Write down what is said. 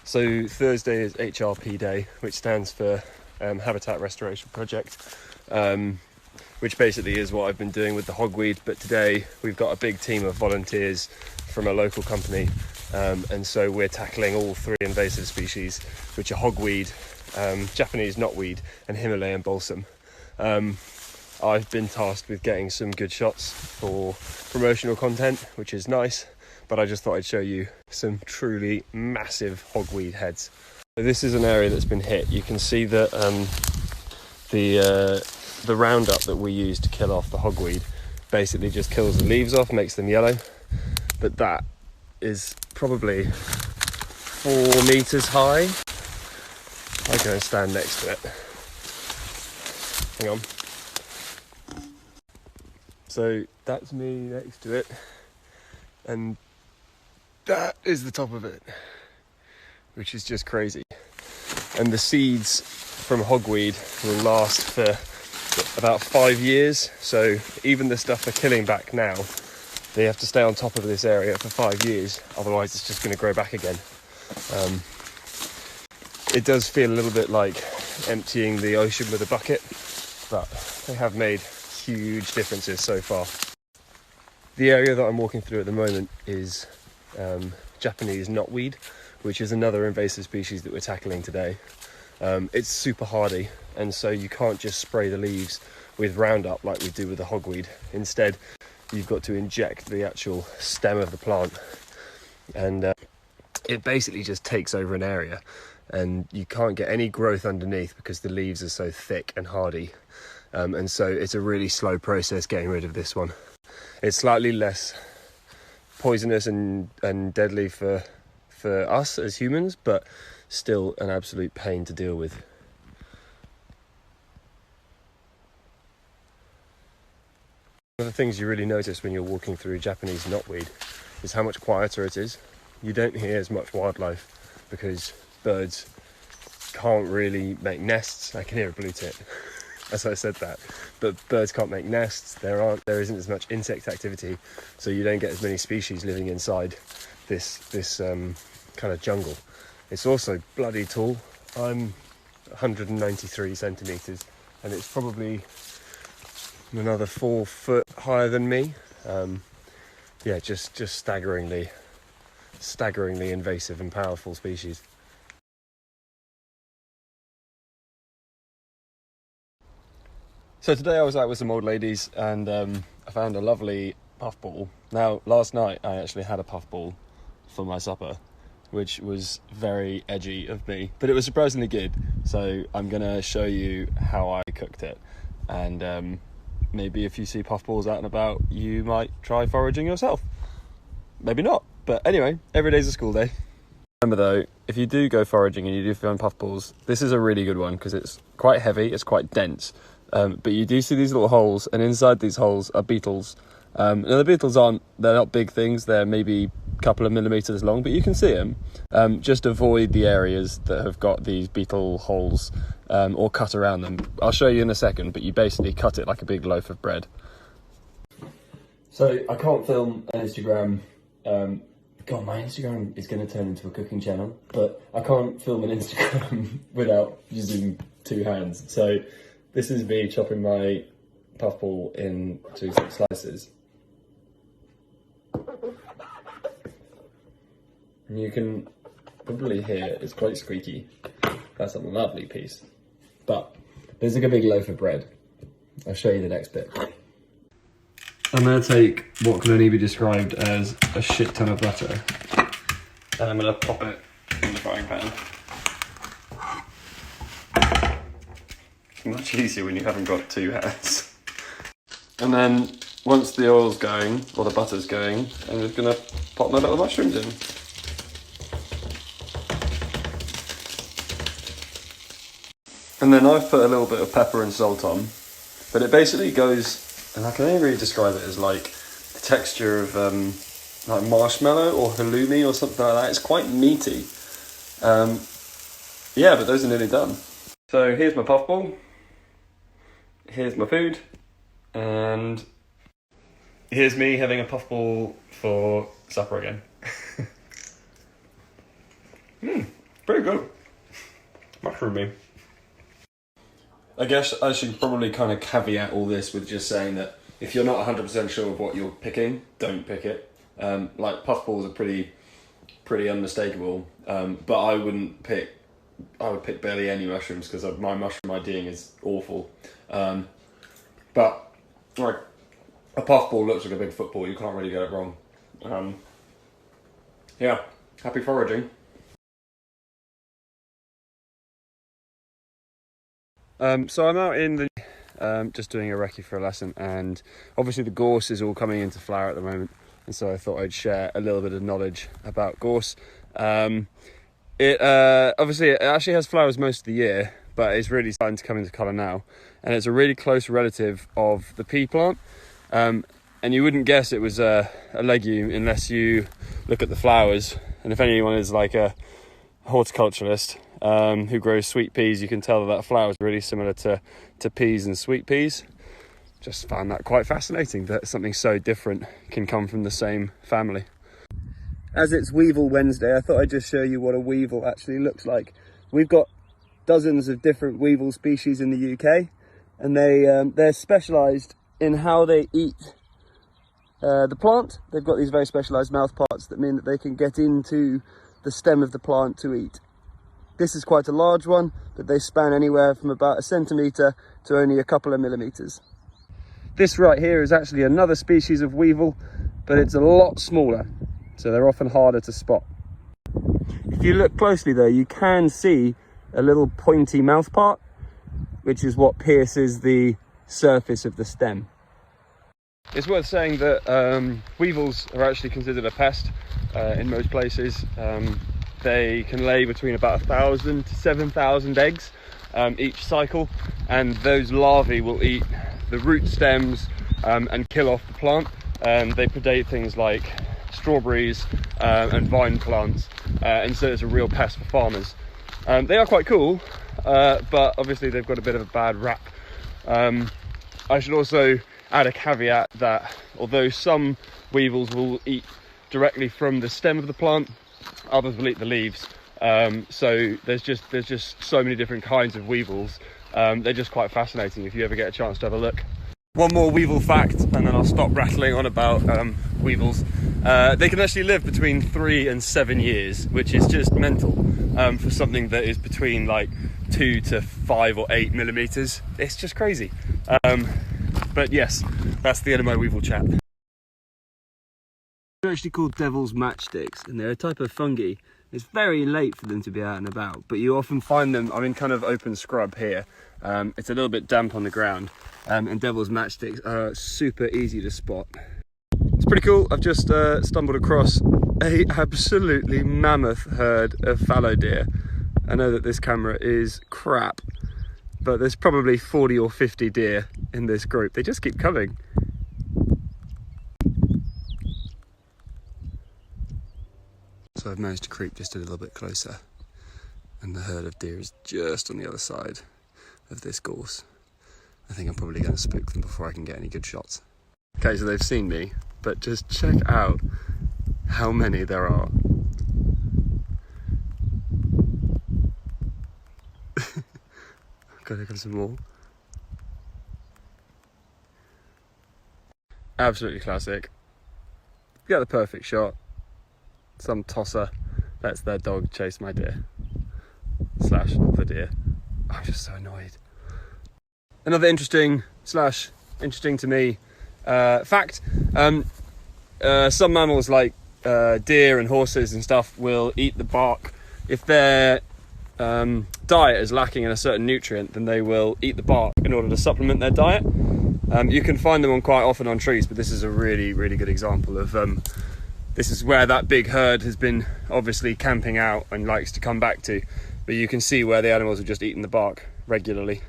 So Thursday is HRP Day, which stands for Habitat Restoration Project, which basically is what I've been doing with the hogweed. But today we've got a big team of volunteers from a local company, and so we're tackling all three invasive species, which are hogweed, Japanese knotweed, and Himalayan balsam. I've been tasked with getting some good shots for promotional content, which is nice, but I just thought I'd show you some truly massive hogweed heads. So this is an area that's been hit. You can see that the Roundup that we use to kill off the hogweed basically just kills the leaves off, makes them yellow, but that is probably 4 meters high. I'll go and stand next to it. Hang on. So that's me next to it, and that is the top of it, which is just crazy. And the seeds from hogweed will last for about 5 years, so even the stuff they're killing back now, they have to stay on top of this area for 5 years, otherwise it's just going to grow back again. It does feel a little bit like emptying the ocean with a bucket, but they have made huge differences so far. The area that I'm walking through at the moment is Japanese knotweed, which is another invasive species that we're tackling today. It's super hardy, and so you can't just spray the leaves with Roundup like we do with the hogweed. Instead, you've got to inject the actual stem of the plant, and it basically just takes over an area, and you can't get any growth underneath because the leaves are so thick and hardy. And so it's a really slow process getting rid of this one. It's slightly less poisonous and deadly for us as humans, but still an absolute pain to deal with. One of the things you really notice when you're walking through Japanese knotweed is how much quieter it is. You don't hear as much wildlife because birds can't really make nests. I can hear a blue tit as I said that, but birds can't make nests. There isn't as much insect activity, so you don't get as many species living inside this kind of jungle. It's also bloody tall. I'm 193 centimeters, and it's probably another 4 foot higher than me. Yeah, just staggeringly invasive and powerful species. So today I was out with some old ladies, and I found a lovely puffball. Now, last night I actually had a puffball for my supper, which was very edgy of me, but it was surprisingly good. So I'm gonna show you how I cooked it, and maybe if you see puffballs out and about, you might try foraging yourself. Maybe not, but anyway, every day's a school day. Remember though, if you do go foraging and you do find puffballs, this is a really good one because it's quite heavy, it's quite dense. But you do see these little holes, and inside these holes are beetles. Now the beetles they're not big things, they're maybe a couple of millimeters long, but you can see them. Just avoid the areas that have got these beetle holes, or cut around them. I'll show you in a second, but you basically cut it like a big loaf of bread. So I can't film an Instagram, God, my Instagram is going to turn into a cooking channel, but I can't film an Instagram without using 2 hands. So this is me chopping my puffball into some slices. And you can probably hear it's quite squeaky. That's a lovely piece. But there's like a big loaf of bread. I'll show you the next bit. I'm going to take what can only be described as a shit ton of butter, and I'm going to pop it in the frying pan. Much easier when you haven't got 2 hands. And then once the oil's going, or the butter's going, I'm just going to pop my little mushrooms in. And then I've put a little bit of pepper and salt on, but it basically goes, and I can only really describe it as like the texture of like marshmallow or halloumi or something like that. It's quite meaty. Yeah, but those are nearly done. So here's my puffball. Here's my food, and here's me having a puffball for supper again. Pretty good. Mushroomy. I guess I should probably kind of caveat all this with just saying that if you're not 100% sure of what you're picking, don't pick it. Like puffballs are pretty unmistakable, but I would pick barely any mushrooms because my mushroom IDing is awful. But like a puffball looks like a big football, you can't really get it wrong. Yeah, happy foraging. So I'm out in the just doing a recce for a lesson, and obviously the gorse is all coming into flower at the moment, and so I thought I'd share a little bit of knowledge about gorse. It actually has flowers most of the year, but it's really starting to come into colour now, and it's a really close relative of the pea plant. And you wouldn't guess it was a legume unless you look at the flowers. And if anyone is like a horticulturalist who grows sweet peas, you can tell that flower is really similar to peas and sweet peas. Just found that quite fascinating that something so different can come from the same family. As it's Weevil Wednesday, I thought I'd just show you what a weevil actually looks like. We've got dozens of different weevil species in the UK, and they're specialised in how they eat the plant. They've got these very specialised mouth parts that mean that they can get into the stem of the plant to eat. This is quite a large one, but they span anywhere from about 1 centimetre to only a couple of millimetres. This right here is actually another species of weevil, but it's a lot smaller, so they're often harder to spot. If you look closely though, you can see a little pointy mouth part, which is what pierces the surface of the stem. It's worth saying that weevils are actually considered a pest in most places. They can lay between about 1,000 to 7,000 eggs each cycle, and those larvae will eat the root stems and kill off the plant. They predate things like strawberries and vine plants, and so it's a real pest for farmers. They are quite cool, but obviously they've got a bit of a bad rap. I should also add a caveat that although some weevils will eat directly from the stem of the plant, others will eat the leaves. So there's just so many different kinds of weevils. They're just quite fascinating if you ever get a chance to have a look. One more weevil fact, and then I'll stop rattling on about weevils. They can actually live between 3 and 7 years, which is just mental for something that is between like 2 to 5 or 8 millimeters. It's just crazy. But yes, that's the end of my weevil chat. They're actually called devil's matchsticks, and they're a type of fungi. It's very late for them to be out and about, but you often find them. I'm in kind of open scrub here. It's a little bit damp on the ground, and devil's matchsticks are super easy to spot. It's pretty cool. I've just stumbled across a absolutely mammoth herd of fallow deer. I know that this camera is crap, but there's probably 40 or 50 deer in this group. They just keep coming. So I've managed to creep just a little bit closer, and the herd of deer is just on the other side of this gorse. I think I'm probably going to spook them before I can get any good shots. Okay, so they've seen me, but just check out how many there are. God, here comes some more. Absolutely classic. You get the perfect shot. Some tosser lets their dog chase my deer. / the deer. I'm just so annoyed. Another interesting to me fact. Some mammals like deer and horses and stuff will eat the bark. If their diet is lacking in a certain nutrient, then they will eat the bark in order to supplement their diet. You can find them quite often on trees, but this is a really, really good example of this is where that big herd has been obviously camping out and likes to come back to, but you can see where the animals have just eaten the bark regularly.